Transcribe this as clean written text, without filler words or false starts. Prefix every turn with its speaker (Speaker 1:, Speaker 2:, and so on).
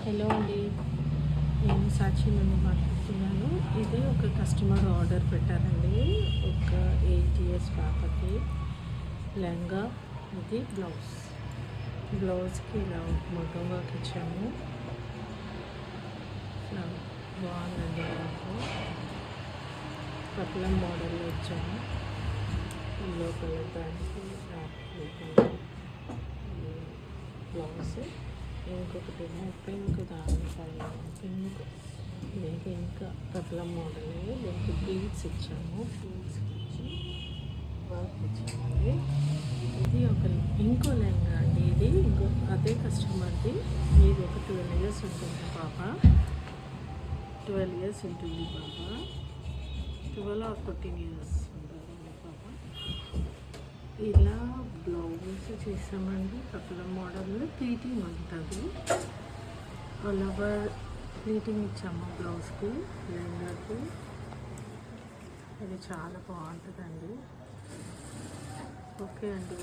Speaker 1: Hello అండి, నేను సాక్షి నుండి మాట్లాడుతున్నాను. ఇది ఒక కస్టమర్ ఆర్డర్ పెట్టారండి. ఒక 8 years పాపకి లెహంగా, ఇది బ్లౌజ్కి ఇలా మగ్గం వర్క్ ఇచ్చాము. ఇలా బాగుందండి. పట్లం మోడల్లో ఇచ్చాము. ఎల్లో కలర్ దానికి బ్లౌజ్, ఇంకొకటి పింక్, దానిపైన పింక్, దీనికి ఇంకా పట్లం మోడల్. దీనికి బీడ్స్ ఇచ్చాము. బీడ్స్ ఇచ్చి వర్క్ ఇచ్చామండి. ఇది ఒక ఇంకో లెహంగా అండి. ఇది ఇంకో అదే కస్టమర్ది. ఇది ఒక 12 years ఉంటుంది పాప. 12 years ఉంటుంది పాప. 12 or 14 years ఉంటుంది పాప. ఇలా బ్లౌజ్ చేసామండి. పట్లం మోడల్ ప్లీటింగ్ ఉంటుంది. ఆల్ ఓవర్ ప్లీటింగ్ ఇచ్చాము బ్లౌజ్కి, లెహంగాకి. అది చాలా బాగుంటుందండి. ఓకే అండి.